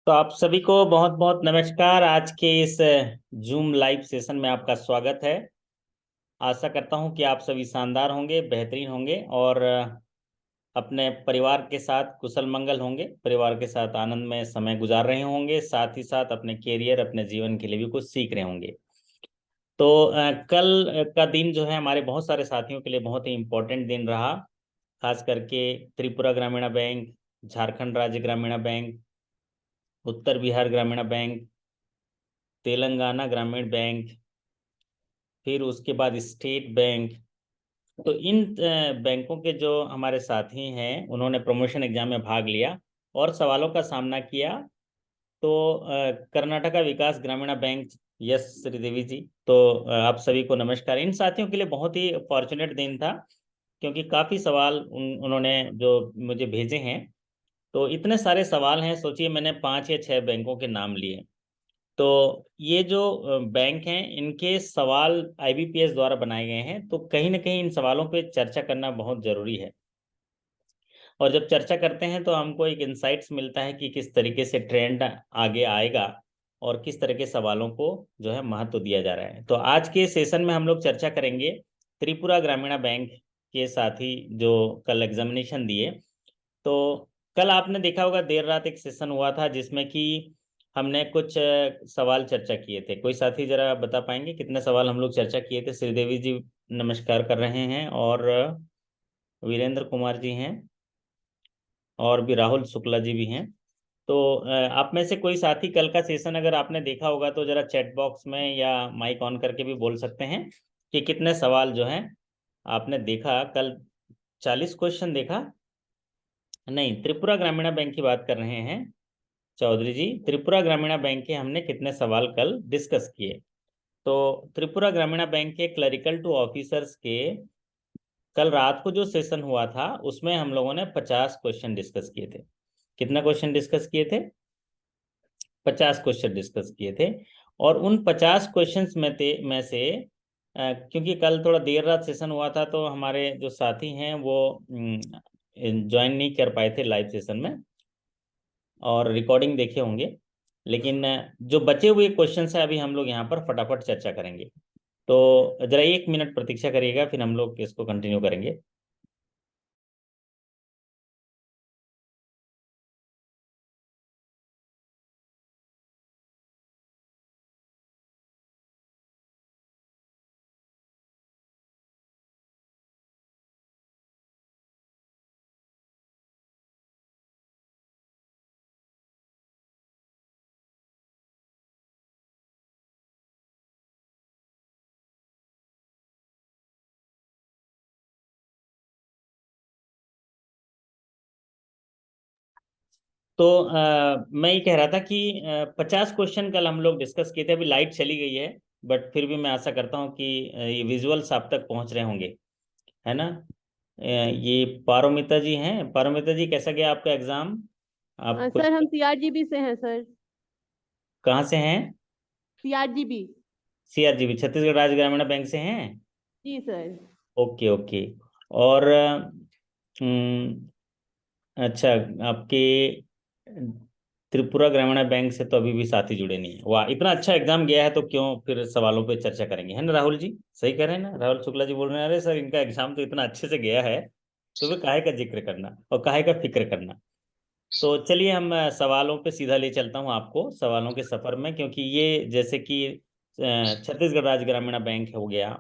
तो आप सभी को बहुत बहुत नमस्कार। आज के इस जूम लाइव सेशन में आपका स्वागत है। आशा करता हूं कि आप सभी शानदार होंगे, बेहतरीन होंगे और अपने परिवार के साथ कुशल मंगल होंगे, परिवार के साथ आनंद में समय गुजार रहे होंगे, साथ ही साथ अपने कैरियर, अपने जीवन के लिए भी कुछ सीख रहे होंगे। तो कल का दिन जो है हमारे बहुत सारे साथियों के लिए बहुत ही इम्पोर्टेंट दिन रहा। खास करके त्रिपुरा ग्रामीण बैंक, झारखंड राज्य ग्रामीण बैंक, उत्तर बिहार ग्रामीण बैंक, तेलंगाना ग्रामीण बैंक, फिर उसके बाद स्टेट बैंक। तो इन बैंकों के जो हमारे साथी हैं उन्होंने प्रमोशन एग्जाम में भाग लिया और सवालों का सामना किया। तो कर्नाटका विकास ग्रामीण बैंक, यस श्रीदेवी जी। तो आप सभी को नमस्कार। इन साथियों के लिए बहुत ही फॉर्चुनेट दिन था क्योंकि काफ़ी सवाल उन्होंने जो मुझे भेजे हैं। तो इतने सारे सवाल हैं, सोचिए मैंने 5 या 6 बैंकों के नाम लिए। तो ये जो बैंक हैं इनके सवाल आईबीपीएस द्वारा बनाए गए हैं, तो कहीं ना कहीं इन सवालों पे चर्चा करना बहुत ज़रूरी है। और जब चर्चा करते हैं तो हमको एक इंसाइट्स मिलता है कि किस तरीके से ट्रेंड आगे आएगा और किस तरह के सवालों को जो है महत्व दिया जा रहा है। तो आज के सेशन में हम लोग चर्चा करेंगे त्रिपुरा ग्रामीण बैंक के साथी जो कल एग्जामिनेशन दिए। तो कल आपने देखा होगा देर रात एक सेशन हुआ था जिसमें कि हमने कुछ सवाल चर्चा किए थे। कोई साथी जरा बता पाएंगे कितने सवाल हम लोग चर्चा किए थे? श्रीदेवी जी नमस्कार कर रहे हैं और वीरेंद्र कुमार जी हैं और भी राहुल शुक्ला जी भी हैं। तो आप में से कोई साथी कल का सेशन अगर आपने देखा होगा तो जरा चैट बॉक्स में या माइक ऑन करके भी बोल सकते हैं कि कितने सवाल जो हैं आपने देखा कल। 40 क्वेश्चन देखा? नहीं, त्रिपुरा ग्रामीण बैंक की बात कर रहे हैं चौधरी जी। त्रिपुरा ग्रामीण बैंक के हमने कितने सवाल कल डिस्कस किए? तो त्रिपुरा ग्रामीण बैंक के क्लरिकल टू ऑफिसर्स के कल रात को जो सेशन हुआ था उसमें हम लोगों ने 50 क्वेश्चन डिस्कस किए थे। कितना क्वेश्चन डिस्कस किए थे? 50 क्वेश्चन डिस्कस किए थे। और उन 50 क्वेश्चंस में से क्योंकि कल थोड़ा देर रात सेशन हुआ था तो हमारे जो साथी हैं वो ज्वाइन नहीं कर पाए थे लाइव सेशन में और रिकॉर्डिंग देखे होंगे। लेकिन जो बचे हुए क्वेश्चंस हैं अभी हम लोग यहाँ पर फटाफट चर्चा करेंगे। तो जरा 1 मिनट प्रतीक्षा करिएगा, फिर हम लोग इसको कंटिन्यू करेंगे। तो मैं ये कह रहा था कि 50 क्वेश्चन कल हम लोग डिस्कस किए थे। अभी लाइट चली गई है बट फिर भी मैं आशा करता हूँ कि ये विजुअल्स आप तक पहुँच रहे होंगे, है ना? ये पारोमिता जी हैं। पारोमिता जी, कैसा गया आपका एग्जाम? आप सर हम सीआरजीबी से हैं सर। कहाँ से हैं? सीआरजीबी। सीआरजीबी, छत्तीसगढ़ राज्य ग्रामीण बैंक से हैं। जी सर। Okay okay. और अच्छा, आपके त्रिपुरा ग्रामीण बैंक से तो अभी भी साथी जुड़े नहीं है। वाह, इतना अच्छा एग्जाम गया है तो क्यों फिर सवालों पे चर्चा करेंगे, है ना? राहुल जी सही कह रहे हैं ना? राहुल शुक्ला जी बोल रहे हैं अरे सर इनका एग्जाम तो इतना अच्छे से गया है तो फिर काहे का जिक्र करना और काहे का फिक्र करना। तो चलिए हम सवालों पे सीधा ले चलता हूँ आपको सवालों के सफर में, क्योंकि ये जैसे कि छत्तीसगढ़ राज्य ग्रामीण बैंक हो गया,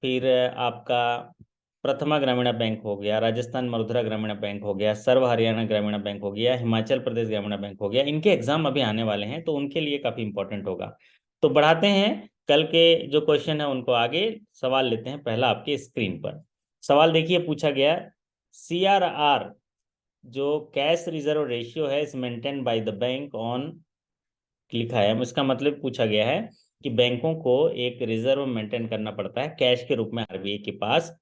फिर आपका प्रथमा ग्रामीण बैंक हो गया, राजस्थान मरुधरा ग्रामीण बैंक हो गया, सर्व हरियाणा ग्रामीण बैंक हो गया, हिमाचल प्रदेश ग्रामीण बैंक हो गया। इनके एग्जाम अभी आने वाले हैं तो उनके लिए काफ़ी इंपॉर्टेंट होगा। तो बढ़ाते हैं कल के जो क्वेश्चन है उनको आगे। सवाल लेते हैं पहला आपके स्क्रीन पर। सवाल देखिए, पूछा गया CRR जो कैश रिजर्व रेशियो है is maintain by the bank on, लिखा है इसका मतलब पूछा गया है कि बैंकों को एक रिजर्व मेंटेन करना पड़ता है कैश के रूप में आरबीआई के पास।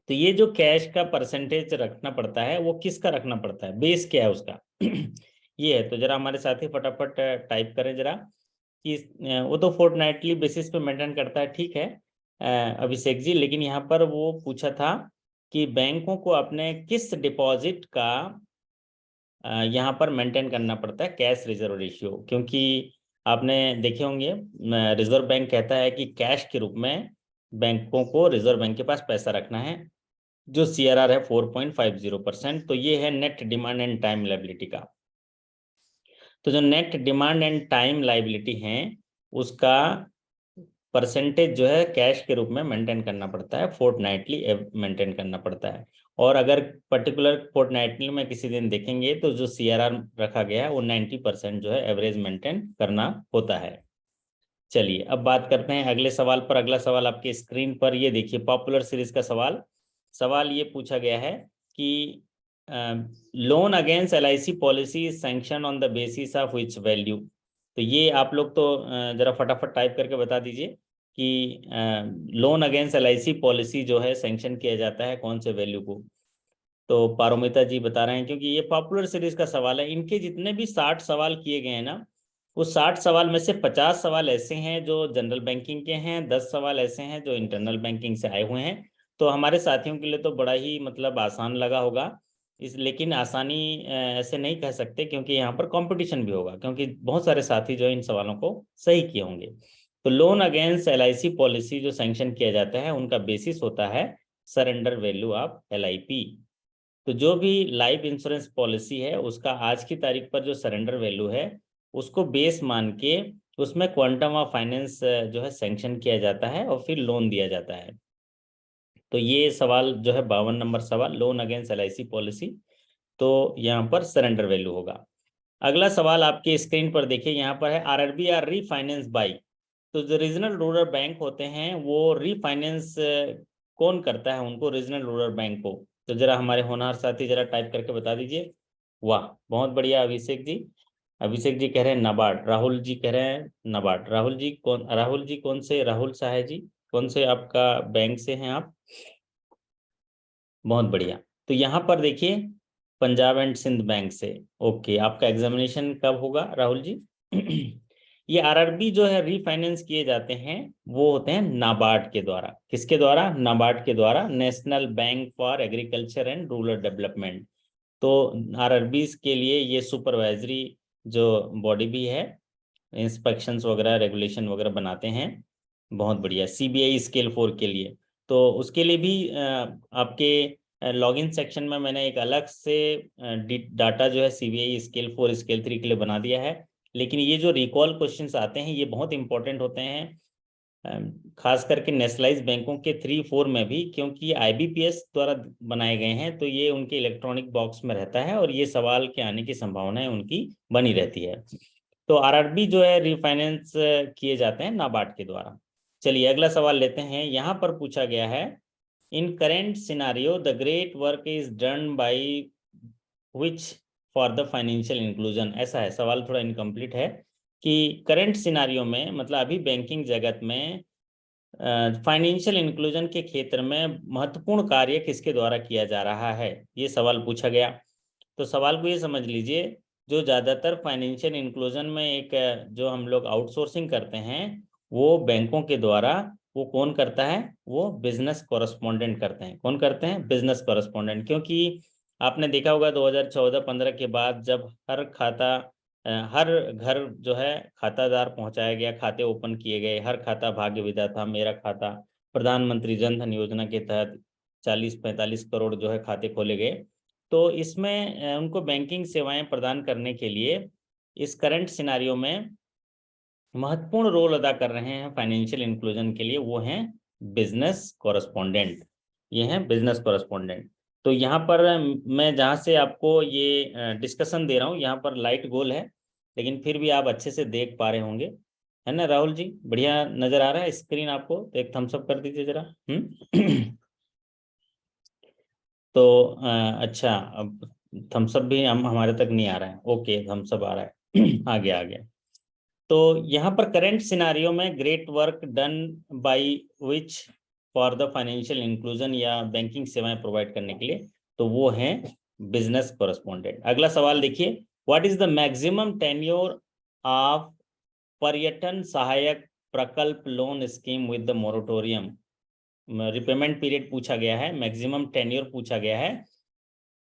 तो ये जो कैश का परसेंटेज रखना पड़ता है वो किसका रखना पड़ता है, बेस क्या है उसका? ये है। तो जरा हमारे साथी फटाफट टाइप करें जरा कि वो तो फोर्टनाइटली बेसिस पे मेंटेन करता है, ठीक है अभिषेक जी। लेकिन यहाँ पर वो पूछा था कि बैंकों को अपने किस डिपॉजिट का यहाँ पर मेंटेन करना पड़ता है कैश रिजर्व रेशियो, क्योंकि आपने देखे होंगे रिजर्व बैंक कहता है कि कैश के रूप में बैंकों को रिजर्व बैंक के पास पैसा रखना है, जो CRR है 4.50%। तो ये है net demand and time liability का। तो जो net demand and time liability है उसका परसेंटेज जो है कैश के रूप में मेंटेन करना पड़ता है, फोर्टनाइटली मेंटेन करना पड़ता है। और अगर पर्टिकुलर फोर्टनाइटली में किसी दिन देखेंगे तो जो CRR रखा गया है वो 90% जो है एवरेज मेंटेन करना होता है। चलिए अब बात करते हैं अगले सवाल पर। अगला सवाल आपके स्क्रीन पर ये देखिए, पॉपुलर सीरीज का सवाल। सवाल ये पूछा गया है कि loan against LIC policy sanction on the basis of which value. तो ये आप लोग तो जरा फटाफट टाइप करके बता दीजिए कि लोन अगेंस्ट LIC पॉलिसी जो है सैंक्शन किया जाता है कौन से वैल्यू को। तो पारोमिता जी बता रहे हैं, क्योंकि ये पॉपुलर सीरीज का सवाल है। इनके जितने भी 60 सवाल किए गए हैं ना, उस 60 सवाल में से 50 सवाल ऐसे हैं जो जनरल बैंकिंग के हैं, 10 सवाल ऐसे हैं जो इंटरनल बैंकिंग से आए हुए हैं। तो हमारे साथियों के लिए तो बड़ा ही मतलब आसान लगा होगा इस, लेकिन आसानी ऐसे नहीं कह सकते, क्योंकि यहाँ पर कंपटीशन भी होगा, क्योंकि बहुत सारे साथी जो इन सवालों को सही किए होंगे। तो लोन अगेंस्ट LIC पॉलिसी जो सैंक्शन किया जाता है उनका बेसिस होता है सरेंडर वैल्यू ऑफ LIP। तो जो भी लाइफ इंश्योरेंस पॉलिसी है उसका आज की तारीख पर जो सरेंडर वैल्यू है उसको बेस मान के उसमें क्वांटम ऑफ फाइनेंस जो है सैंक्शन किया जाता है और फिर लोन दिया जाता है। तो ये सवाल जो है 52 नंबर सवाल, लोन अगेंस्ट LIC पॉलिसी, तो यहाँ पर सरेंडर वैल्यू होगा। अगला सवाल आपके स्क्रीन पर देखिए, यहाँ पर है RRB आर रीफाइनेंस बाई। तो जो रीजनल रूरल बैंक होते हैं वो रीफाइनेंस कौन करता है उनको, रीजनल रूरल बैंक को। तो जरा हमारे होनहार साथी जरा टाइप करके बता दीजिए। वाह बहुत बढ़िया अभिषेक जी। अभिषेक जी कह रहे हैं नाबार्ड, राहुल जी कह रहे हैं नाबार्ड। राहुल जी कौन, राहुल जी कौन से, राहुल साहे जी कौन से आपका बैंक से हैं आप? बहुत बढ़िया। तो यहाँ पर देखिए पंजाब एंड सिंध बैंक से। ओके, आपका एग्जामिनेशन कब होगा राहुल जी? ये RRB जो है रीफाइनेंस किए जाते हैं वो होते हैं नाबार्ड के द्वारा। किसके द्वारा? नाबार्ड के द्वारा, national bank for agriculture and rural development. तो RRB के लिए ये सुपरवाइजरी जो बॉडी भी है, इंस्पेक्शंस वगैरह रेगुलेशन वगैरह बनाते हैं। बहुत बढ़िया। CBI स्केल 4 के लिए, तो उसके लिए भी आपके लॉगिन सेक्शन में मैंने एक अलग से डाटा जो है CBI स्केल 4 स्केल 3 के लिए बना दिया है। लेकिन ये जो रिकॉल क्वेश्चंस आते हैं ये बहुत इंपॉर्टेंट होते हैं, खास करके नेशनलाइज बैंकों के 3-4 में भी, क्योंकि ये IBPS द्वारा बनाए गए हैं। तो ये उनके इलेक्ट्रॉनिक बॉक्स में रहता है और ये सवाल के आने की संभावनाएं उनकी बनी रहती है। तो RRB जो है रिफाइनेंस किए जाते हैं नाबार्ड के द्वारा। चलिए अगला सवाल लेते हैं। यहाँ पर पूछा गया है, in current scenario the great work is done by which for the financial inclusion. ऐसा है, सवाल थोड़ा इनकम्प्लीट है कि करंट सिनारियो में मतलब अभी बैंकिंग जगत में फाइनेंशियल इंक्लूजन के क्षेत्र में महत्वपूर्ण कार्य किसके द्वारा किया जा रहा है, ये सवाल पूछा गया। तो सवाल को ये समझ लीजिए, जो ज़्यादातर फाइनेंशियल इंक्लूजन में एक जो हम लोग आउटसोर्सिंग करते हैं वो बैंकों के द्वारा, वो कौन करता है? वो बिजनेस कॉरेस्पॉन्डेंट करते हैं। कौन करते हैं? Business correspondent. क्योंकि आपने देखा होगा 2014-15 के बाद जब हर खाता हर घर जो है खातादार पहुंचाया गया, खाते ओपन किए गए, हर खाता भाग्य विधाता मेरा खाता, प्रधानमंत्री जन धन योजना के तहत 40-45 करोड़ जो है खाते खोले गए। तो इसमें उनको बैंकिंग सेवाएं प्रदान करने के लिए इस करंट सिनारियो में महत्वपूर्ण रोल अदा कर रहे हैं फाइनेंशियल इंक्लूजन के लिए, वो हैं बिजनेस कॉरेस्पॉन्डेंट। ये हैं बिजनेस कॉरेस्पॉन्डेंट। तो यहाँ पर मैं जहाँ से आपको ये डिस्कशन दे रहा हूँ यहाँ पर लाइट गोल है, लेकिन फिर भी आप अच्छे से देख पा रहे होंगे, है ना राहुल जी? बढ़िया नजर आ रहा है स्क्रीन आपको? तो एक थम्स अप कर दीजिए जरा। तो अच्छा, अब थम्स अप भी हम हमारे तक नहीं आ रहा है। ओके थम्स अप आ रहा है। आ गया आ गया। तो यहाँ पर करंट सिनारियो में great work done by which for the financial inclusion या बैंकिंग सेवाएं प्रोवाइड करने के लिए, तो वो हैं बिजनेस कॉरेस्पॉन्डेंट। अगला सवाल देखिए, what is the maximum tenure of पर्यटन सहायक प्रकल्प loan scheme with the moratorium. Repayment period पूछा गया है, मैक्सिमम टेन्योर पूछा गया है।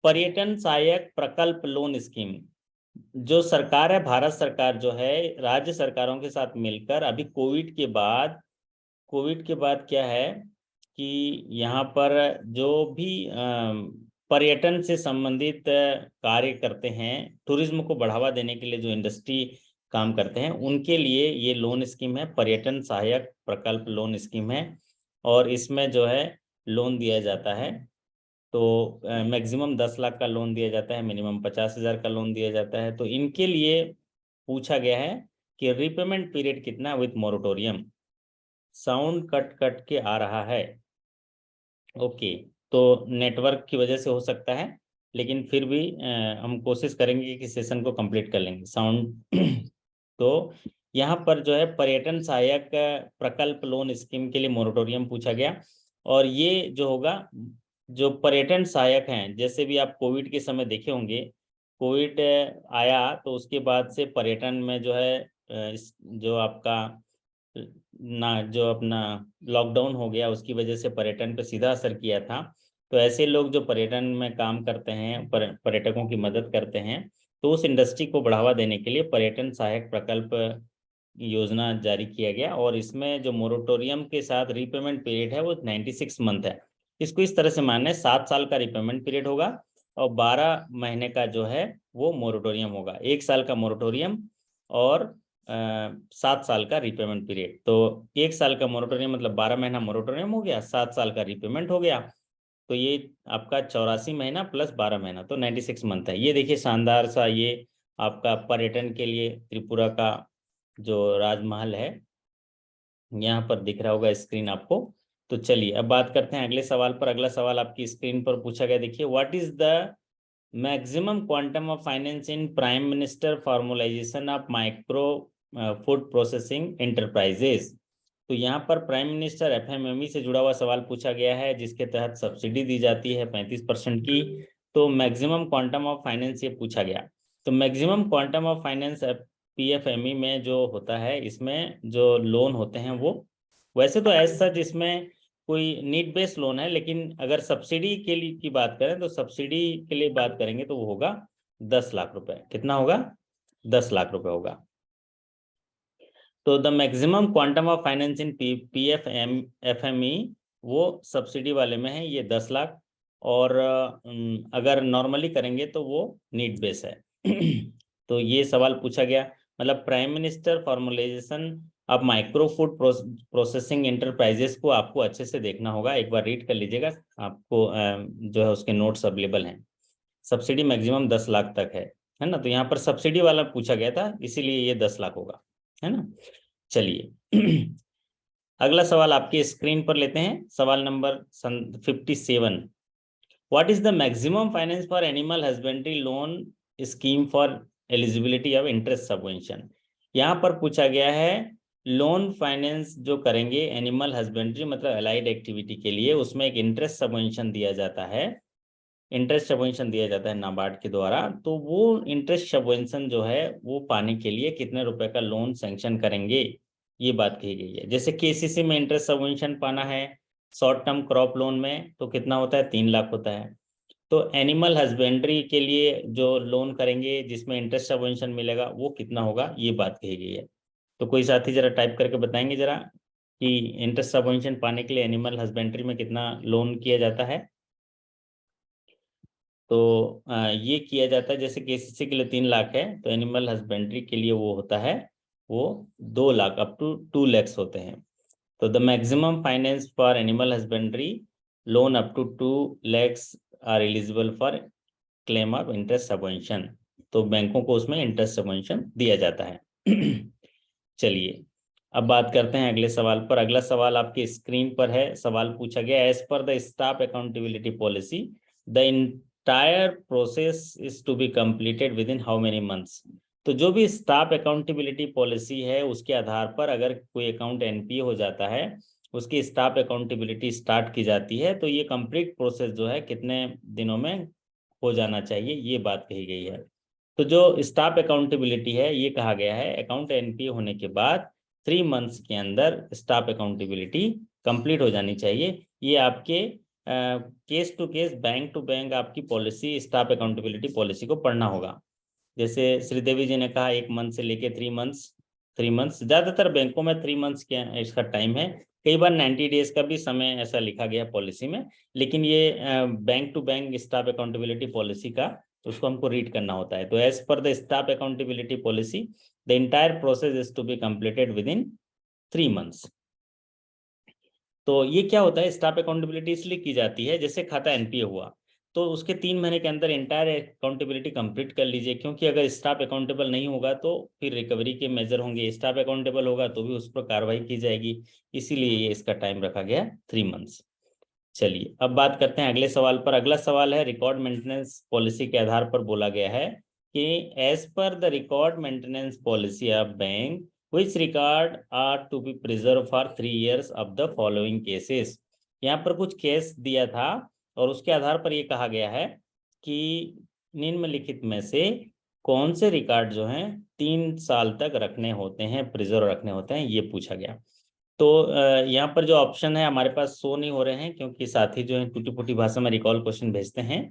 पर्यटन सहायक प्रकल्प लोन स्कीम, जो सरकार है, भारत सरकार जो है, राज्य सरकारों के साथ मिलकर अभी कोविड के बाद क्या है कि यहाँ पर जो भी पर्यटन से संबंधित कार्य करते हैं, टूरिज्म को बढ़ावा देने के लिए जो इंडस्ट्री काम करते हैं, उनके लिए ये लोन स्कीम है, पर्यटन सहायक प्रकल्प लोन स्कीम है। और इसमें जो है लोन दिया जाता है, तो मैक्सिमम 10 लाख का लोन दिया जाता है, मिनिमम 50,000 का लोन दिया जाता है। तो इनके लिए पूछा गया है कि रिपेमेंट पीरियड कितना with moratorium. Sound cut cut के आ रहा है। ओके, तो नेटवर्क की वजह से हो सकता है, लेकिन फिर भी हम कोशिश करेंगे कि सेशन को कंप्लीट कर लेंगे साउंड। तो यहाँ पर जो है पर्यटन सहायक प्रकल्प लोन स्कीम के लिए मोरेटोरियम पूछा गया। और ये जो होगा, जो पर्यटन सहायक हैं, जैसे भी आप कोविड के समय देखे होंगे, कोविड आया तो उसके बाद से पर्यटन में जो है जो आपका ना जो अपना लॉकडाउन हो गया, उसकी वजह से पर्यटन पे सीधा असर किया था। तो ऐसे लोग जो पर्यटन में काम करते हैं, पर्यटकों की मदद करते हैं, तो उस इंडस्ट्री को बढ़ावा देने के लिए पर्यटन सहायक प्रकल्प योजना जारी किया गया। और इसमें जो मोरेटोरियम के साथ रीपेमेंट पीरियड है वो 96 मंथ है। इसको इस तरह से मानना है, 7 साल का रीपेमेंट पीरियड होगा और 12 महीने का जो है वो मोरेटोरियम होगा। 1 साल का मोरेटोरियम और 7 साल का रीपेमेंट पीरियड। तो 1 साल का मोरेटोरियम मतलब 12 महीना मोरेटोरियम हो गया, 7 साल का रीपेमेंट हो गया। तो ये आपका 84 महीना प्लस 12 महीना, तो 96 मंथ है। ये देखिए शानदार सा, ये आपका पर्यटन के लिए त्रिपुरा का जो राजमहल है, यहाँ पर दिख रहा होगा स्क्रीन आपको। तो चलिए अब बात करते हैं अगले सवाल पर। अगला सवाल आपकी स्क्रीन पर पूछा गया, देखिए, what is the maximum quantum of finance in prime minister formulization of micro food processing enterprises. तो यहाँ पर प्राइम मिनिस्टर एफएमएमई से जुड़ा हुआ सवाल पूछा गया है, जिसके तहत सब्सिडी दी जाती है 35% की। तो मैक्सिमम क्वांटम ऑफ फाइनेंस ये पूछा गया। तो मैक्सिमम क्वांटम ऑफ फाइनेंस पीएफएमई में जो होता है, इसमें जो लोन होते हैं वो वैसे तो एज सच इसमें कोई नीड बेस्ड लोन है, लेकिन अगर सब्सिडी के लिए की बात करें तो सब्सिडी के लिए बात करेंगे तो वो होगा 10 लाख रुपए। कितना होगा? 10 लाख रुपए होगा। तो the maximum quantum of finance in PMFME वो सब्सिडी वाले में है, ये 10 लाख। और अगर नॉर्मली करेंगे तो वो नीड बेस है। तो ये सवाल पूछा गया, मतलब प्राइम मिनिस्टर फॉर्मुलाइजेशन अब माइक्रो फूड प्रोसेसिंग एंटरप्राइजेस को आपको अच्छे से देखना होगा, एक बार रीड कर लीजिएगा, आपको जो है उसके नोट्स अवेलेबल हैं। सब्सिडी मैक्सिमम 10 लाख तक है ना। तो यहाँ पर सब्सिडी वाला पूछा गया था, इसीलिए ये 10 लाख होगा, है ना। चलिए अगला सवाल आपकी स्क्रीन पर लेते हैं, सवाल number 57। What is the maximum finance for animal husbandry loan scheme for eligibility of interest subvention. यहाँ पर पूछा गया है लोन फाइनेंस जो करेंगे एनिमल हस्बेंड्री मतलब अलाइड एक्टिविटी के लिए, उसमें एक इंटरेस्ट सबवेंशन दिया जाता है, इंटरेस्ट सबवेंशन दिया जाता है नाबार्ड के द्वारा। तो वो इंटरेस्ट सबवेंशन जो है वो पाने के लिए कितने रुपए का लोन सैंक्शन करेंगे, ये बात कही गई है। जैसे केसीसी में इंटरेस्ट सबवेंशन पाना है शॉर्ट टर्म क्रॉप लोन में, तो कितना होता है? 3 लाख होता है। तो एनिमल हस्बेंड्री के लिए जो लोन करेंगे जिसमें इंटरेस्ट सबवेंशन मिलेगा वो कितना होगा, ये बात कही गई है। तो कोई साथी जरा टाइप करके बताएंगे जरा कि इंटरेस्ट सबवेंशन पाने के लिए एनिमल हस्बेंड्री में कितना लोन किया जाता है। तो ये किया जाता है, जैसे केसीसी के लिए 3 लाख है, तो एनिमल हस्बेंड्री के लिए वो होता है वो 2 लाख, अप टू 2 लैक्स होते हैं। तो the maximum finance for animal husbandry loan up to 2 lakhs are eligible for claim of interest subvention. तो बैंकों को उसमें इंटरेस्ट सबवेंशन दिया जाता है। चलिए अब बात करते हैं अगले सवाल पर। अगला सवाल आपकी स्क्रीन पर है। सवाल पूछा गया, as per the staff accountability policy the entire process is to be completed within how many months. तो जो भी स्टाफ अकाउंटेबिलिटी पॉलिसी है उसके आधार पर अगर कोई अकाउंट एनपीए हो जाता है, उसकी स्टाफ अकाउंटेबिलिटी स्टार्ट की जाती है, तो ये कंप्लीट प्रोसेस जो है कितने दिनों में हो जाना चाहिए, ये बात कही गई है। तो जो स्टाफ अकाउंटेबिलिटी है ये कहा गया है अकाउंट एनपीए होने के बाद 3 मंथ्स के अंदर स्टाफ अकाउंटेबिलिटी कंप्लीट हो जानी चाहिए। ये आपके case to case, bank to bank आपकी पॉलिसी, स्टाफ अकाउंटेबिलिटी पॉलिसी को पढ़ना होगा। जैसे श्रीदेवी जी ने कहा 1 मंथ से लेके 3 मंथ्स, ज्यादातर बैंकों में 3 मंथ्स के इसका टाइम है। कई बार 90 डेज का भी समय ऐसा लिखा गया पॉलिसी में, लेकिन ये bank to bank staff accountability policy का उसको हमको रीड करना होता है। तो as per the staff accountability policy the entire process is to be completed within 3 months. तो ये क्या होता है, स्टाफ अकाउंटेबिलिटी इसलिए की जाती है, जैसे खाता एनपीए हुआ तो उसके 3 महीने के अंदर इंटायर अकाउंटेबिलिटी कंप्लीट कर लीजिए, क्योंकि अगर स्टाफ अकाउंटेबल नहीं होगा तो फिर रिकवरी के मेजर होंगे, स्टाफ अकाउंटेबल होगा तो भी उस पर कार्रवाई की जाएगी, इसीलिए ये इसका टाइम रखा गया 3 मंथ्स। चलिए अब बात करते हैं अगले सवाल पर। अगला सवाल है रिकॉर्ड मेंटेनेंस पॉलिसी के आधार पर बोला गया है कि as per the record maintenance policy of bank which record are to be preserved for 3 years of the following cases। यहाँ पर कुछ केस दिया था और उसके आधार पर ये कहा गया है कि निम्नलिखित में से कौन से रिकॉर्ड जो हैं 3 साल तक रखने होते हैं, प्रिजर्व रखने होते हैं, ये पूछा गया। तो यहाँ पर जो ऑप्शन है हमारे पास शो नहीं हो रहे हैं, क्योंकि साथी जो है टूटी फूटी भाषा में रिकॉल क्वेश्चन भेजते हैं।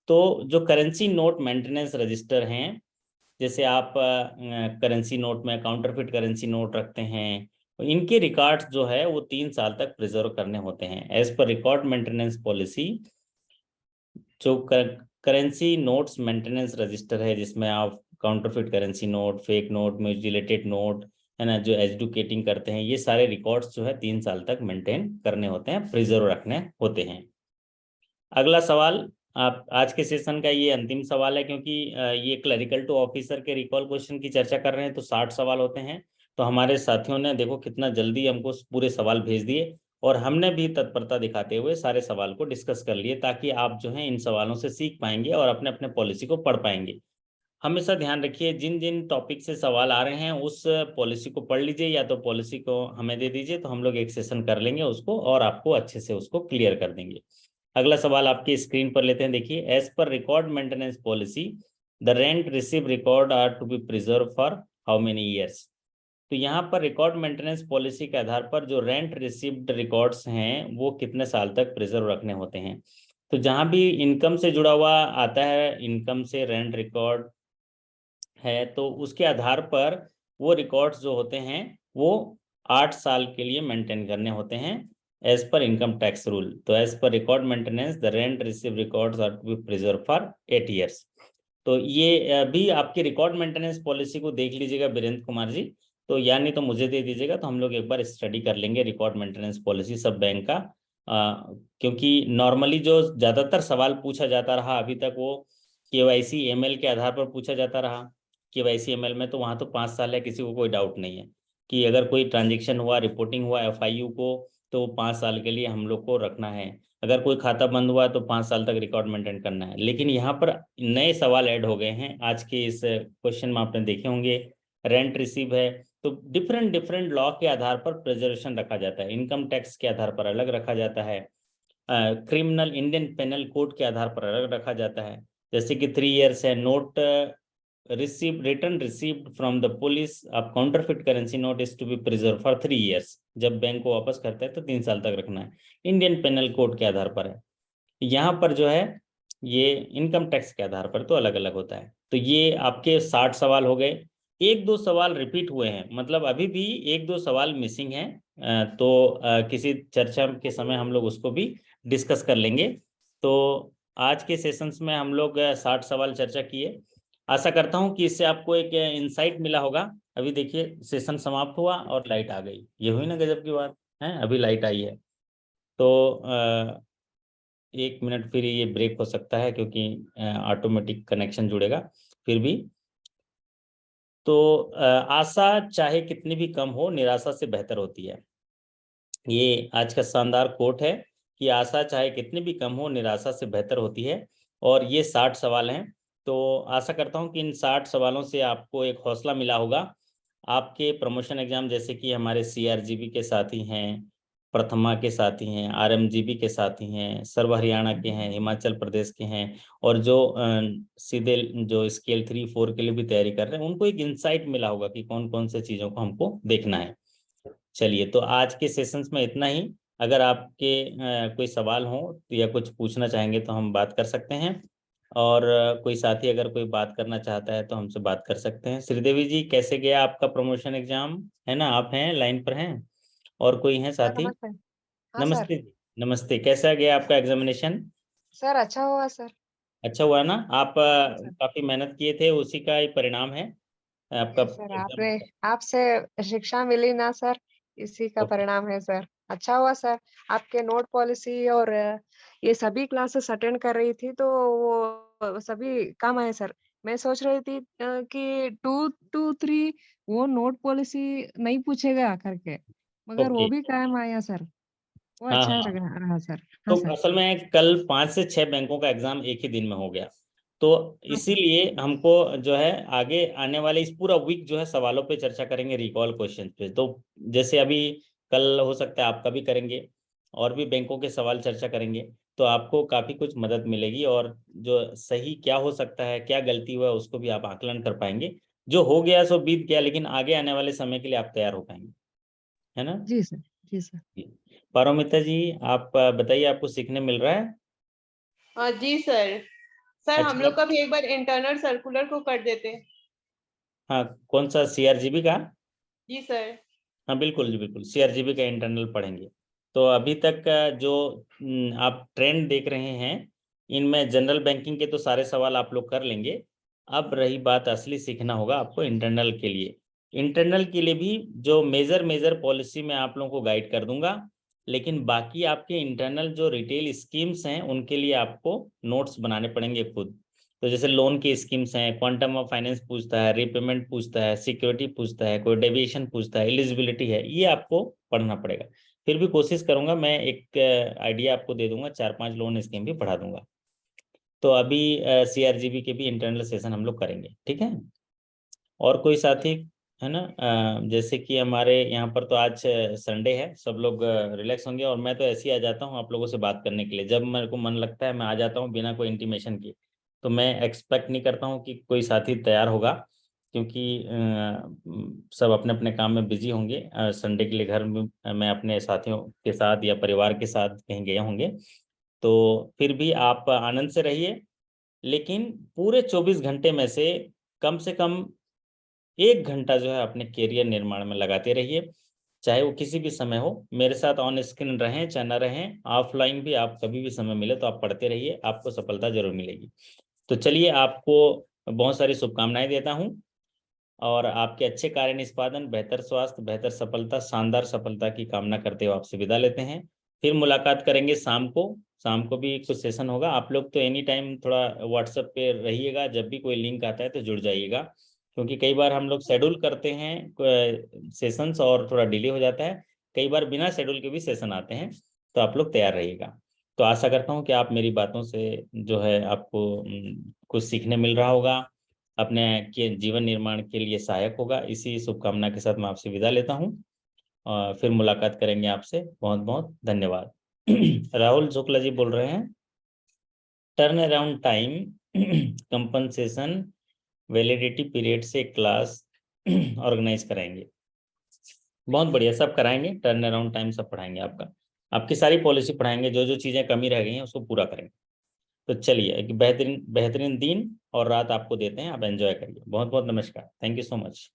तो जो करेंसी नोट मेंटेनेंस रजिस्टर हैं, जैसे आप करेंसी नोट में काउंटरफिट करेंसी नोट रखते हैं, तो इनके रिकॉर्ड्स जो है वो 3 साल तक प्रिजर्व करने होते हैं as per record maintenance policy. जो करेंसी नोट्स मेंटेनेंस रजिस्टर है, जिसमें आप counterfeit currency note, fake note, mutilated note है ना, जो एजुकेटिंग करते हैं, ये सारे रिकॉर्ड्स जो है 3 साल तक मेंटेन करने होते हैं, प्रिजर्व रखने होते हैं। अगला सवाल, आप आज के सेशन का ये अंतिम सवाल है, क्योंकि ये क्लरिकल टू ऑफिसर के रिकॉल क्वेश्चन की चर्चा कर रहे हैं तो 60 सवाल होते हैं। तो हमारे साथियों ने देखो कितना जल्दी हमको पूरे सवाल भेज दिए, और हमने भी तत्परता दिखाते हुए सारे सवाल को डिस्कस कर लिए, ताकि आप जो है इन सवालों से सीख पाएंगे और अपने अपने पॉलिसी को पढ़ पाएंगे। हमेशा ध्यान रखिए, जिन जिन टॉपिक से सवाल आ रहे हैं उस पॉलिसी को पढ़ लीजिए, या तो पॉलिसी को हमें दे दीजिए तो हम लोग एक सेशन कर लेंगे उसको और आपको अच्छे से उसको क्लियर कर देंगे। अगला सवाल आपकी स्क्रीन पर लेते हैं, देखिए। As per record maintenance policy the rent receive record are to be preserve for how many years. तो यहाँ पर रिकॉर्ड मेंटेनेंस पॉलिसी के आधार पर जो रेंट रिसीव्ड रिकॉर्ड्स हैं वो कितने साल तक प्रिजर्व रखने होते हैं। तो जहाँ भी इनकम से जुड़ा हुआ आता है, इनकम से रेंट रिकॉर्ड है, तो उसके आधार पर वो रिकॉर्ड्स जो होते हैं वो 8 साल के लिए मेंटेन करने होते हैं as per income tax rule. तो as per record maintenance the rent receive records are to be preserve for 8 years. तो ये भी आपकी रिकॉर्ड मेंटेनेंस पॉलिसी को देख लीजिएगा वीरेंद्र कुमार जी, तो या नहीं तो मुझे दे दीजिएगा, तो हम लोग एक बार स्टडी कर लेंगे रिकॉर्ड मेंटेनेंस पॉलिसी सब बैंक का। क्योंकि नॉर्मली जो ज़्यादातर सवाल पूछा जाता रहा अभी तक वो केवाईसी एमएल के आधार पर पूछा जाता रहा। केवाईसी एमएल में तो वहाँ तो 5 साल है, किसी को कोई डाउट नहीं है कि अगर कोई ट्रांजेक्शन हुआ, रिपोर्टिंग हुआ एफआईयू को, तो 5 साल के लिए हम लोग को रखना है। अगर कोई खाता बंद हुआ तो 5 साल तक रिकॉर्ड मेंटेन करना है। लेकिन यहाँ पर नए सवाल ऐड हो गए हैं आज के इस क्वेश्चन में, आपने देखे होंगे। रेंट रिसीव है तो डिफरेंट डिफरेंट लॉ के आधार पर प्रिजर्वेशन रखा जाता है, इनकम टैक्स के आधार पर अलग रखा जाता है, क्रिमिनल इंडियन पेनल कोड के आधार पर अलग रखा जाता है। जैसे कि 3 ईयर्स है, note return received from the police of counterfeit currency note is to be preserve for 3 years. जब बैंक को वापस करता है तो 3 साल तक रखना है, इंडियन पेनल कोड के आधार पर है। यहाँ पर जो है ये इनकम टैक्स के आधार पर तो अलग अलग होता है। तो ये आपके 60 सवाल हो गए। 1-2 सवाल रिपीट हुए हैं, मतलब अभी भी 1-2 सवाल मिसिंग हैं, तो किसी चर्चा के समय हम लोग उसको भी डिस्कस कर लेंगे। तो आज के सेशंस में हम लोग 60 सवाल चर्चा किए। आशा करता हूं कि इससे आपको एक इंसाइट मिला होगा। अभी देखिए सेशन समाप्त हुआ और लाइट आ गई, ये हुई ना गजब की बात है, अभी लाइट आई है। तो 1 मिनट फिर ये ब्रेक हो सकता है, क्योंकि ऑटोमेटिक कनेक्शन जुड़ेगा फिर भी। तो आशा चाहे कितनी भी कम हो, निराशा से बेहतर होती है। ये आज का शानदार कोट है कि आशा चाहे कितनी भी कम हो, निराशा से बेहतर होती है। और ये 60 सवाल हैं। तो आशा करता हूँ कि इन 60 सवालों से आपको एक हौसला मिला होगा। आपके प्रमोशन एग्जाम, जैसे कि हमारे सीआरजीबी के साथी हैं, प्रथमा के साथी हैं, आरएमजीबी के साथी हैं, सर्व हरियाणा के हैं, हिमाचल प्रदेश के हैं, और जो सीधे जो स्केल 3-4 के लिए भी तैयारी कर रहे हैं, उनको एक इंसाइट मिला होगा कि कौन कौन से चीज़ों को हमको देखना है। चलिए, तो आज के सेशंस में इतना ही। अगर आपके कोई सवाल हो या कुछ पूछना चाहेंगे तो हम बात कर सकते हैं, और कोई साथी अगर कोई बात करना चाहता है तो हमसे बात कर सकते हैं। श्रीदेवी जी, कैसे गया आपका प्रमोशन एग्जाम? है ना, आप हैं लाइन पर हैं? और कोई है सर साथी? नमस्ते। हाँ सर। नमस्ते जी। नमस्ते, कैसा गया आपका एग्जामिनेशन? सर अच्छा हुआ सर। अच्छा हुआ ना? आप हाँ सर। काफी मेहनत किए थे, उसी का ही परिणाम है आपका जी सर, एग्जाम। आपने आपसे शिक्षा मिली ना सर, इसी का परिणाम है सर। अच्छा हुआ सर। आपके नोट पॉलिसी और ये सभी क्लासेस अटेंड कर रही थी तो वो सभी काम आए सर। मैं सोच रही थी कि 2 2 3 वो नोट पॉलिसी नहीं पूछेगा करके, मगर ओके। वो भी काम आया सर। वो हाँ अच्छा हाँ। रहा सर। हाँ तो सर। असल में कल 5 से 6 बैंकों का एग्जाम एक ही दिन में हो गया, तो हाँ सर। इसीलिए हमको जो है आगे आने वाले इस पूरा वीक जो है सवालों पे चर्चा करेंगे, रिकॉल क्वेश्चन पे। तो जैसे अभी कल हो सकता है आपका भी करेंगे, और भी बैंकों के सवाल चर्चा करेंगे, तो आपको काफ़ी कुछ मदद मिलेगी, और जो सही क्या हो सकता है, क्या गलती हुआ है, उसको भी आप आकलन कर पाएंगे। जो हो गया सो बीत गया, लेकिन आगे आने वाले समय के लिए आप तैयार हो पाएंगे, है ना? जी सर। जी सर। पारोमिता जी, आप बताइए, आपको सीखने मिल रहा है? हाँ जी सर। सर हम अच्छा। लोग का भी एक बार इंटरनल सर्कुलर को कर देते। हाँ, कौन सा, सीआरजीबी का? जी सर। हाँ बिल्कुल जी, बिल्कुल सीआरजीबी का इंटरनल पढ़ेंगे। तो अभी तक का जो आप ट्रेंड देख रहे हैं, इनमें जनरल बैंकिंग के तो सारे सवाल आप लोग कर लेंगे। अब रही बात, असली सीखना होगा आपको इंटरनल के लिए। इंटरनल के लिए भी जो मेजर मेजर पॉलिसी में आप लोगों को गाइड कर दूंगा, लेकिन बाकी आपके इंटरनल जो रिटेल स्कीम्स हैं उनके लिए आपको नोट्स बनाने पड़ेंगे खुद। तो जैसे लोन की स्कीम्स हैं, क्वांटम ऑफ फाइनेंस पूछता है, रीपेमेंट पूछता है, सिक्योरिटी पूछता है, कोई डेविएशन पूछता है, एलिजिबिलिटी है, ये आपको पढ़ना पड़ेगा। फिर भी कोशिश करूंगा, मैं एक आइडिया आपको दे दूंगा, 4 5 लोन स्कीम भी पढ़ा दूंगा। तो अभी सीआरजीबी के भी इंटरनल सेशन हम लोग करेंगे, ठीक है? और कोई साथी है ना? जैसे कि हमारे यहाँ पर तो आज संडे है, सब लोग रिलैक्स होंगे, और मैं तो ऐसे ही आ जाता हूँ आप लोगों से बात करने के लिए। जब मेरे को मन लगता है मैं आ जाता हूँ बिना कोई इंटीमेशन के। तो मैं एक्सपेक्ट नहीं करता हूँ कि कोई साथी तैयार होगा, क्योंकि सब अपने अपने काम में बिजी होंगे। संडे के लिए घर में मैं अपने साथियों के साथ या परिवार के साथ कहीं गए होंगे। तो फिर भी आप आनंद से रहिए, लेकिन पूरे 24 घंटे में से कम 1 घंटा जो है अपने करियर निर्माण में लगाते रहिए। चाहे वो किसी भी समय हो, मेरे साथ ऑन स्क्रीन रहें चाहे ना रहें, ऑफलाइन भी आप कभी भी समय मिले तो आप पढ़ते रहिए, आपको सफलता जरूर मिलेगी। तो चलिए, आपको बहुत सारी शुभकामनाएं देता हूं, और आपके अच्छे कार्य निष्पादन, बेहतर स्वास्थ्य, बेहतर सफलता, शानदार सफलता की कामना करते हुए आपसे विदा लेते हैं। फिर मुलाकात करेंगे शाम को। शाम को भी कुछ सेशन होगा। आप लोग तो एनी टाइम थोड़ा व्हाट्सएप पे रहिएगा, जब भी कोई लिंक आता है तो जुड़ जाइएगा, क्योंकि कई बार हम लोग शेड्यूल करते हैं सेशंस और थोड़ा डिले हो जाता है। कई बार बिना शेड्यूल के भी सेशन आते हैं, तो आप लोग तैयार रहिएगा। तो आशा करता हूँ कि आप मेरी बातों से जो है आपको कुछ सीखने मिल रहा होगा, अपने के जीवन निर्माण के लिए सहायक होगा। इसी शुभकामना के साथ मैं आपसे विदा लेता हूँ, और फिर मुलाकात करेंगे आपसे। बहुत बहुत धन्यवाद। राहुल शुक्ला जी बोल रहे हैं, turn around time compensation validity period से क्लास ऑर्गेनाइज कराएंगे। बहुत बढ़िया, सब कराएंगे, टर्न अराउंड टाइम सब पढ़ाएंगे आपका, आपकी सारी पॉलिसी पढ़ाएंगे, जो जो चीज़ें कमी रह गई हैं उसको पूरा करेंगे। तो चलिए, एक बेहतरीन बेहतरीन दिन और रात आपको देते हैं, आप एंजॉय करिए। बहुत बहुत नमस्कार, थैंक यू सो मच।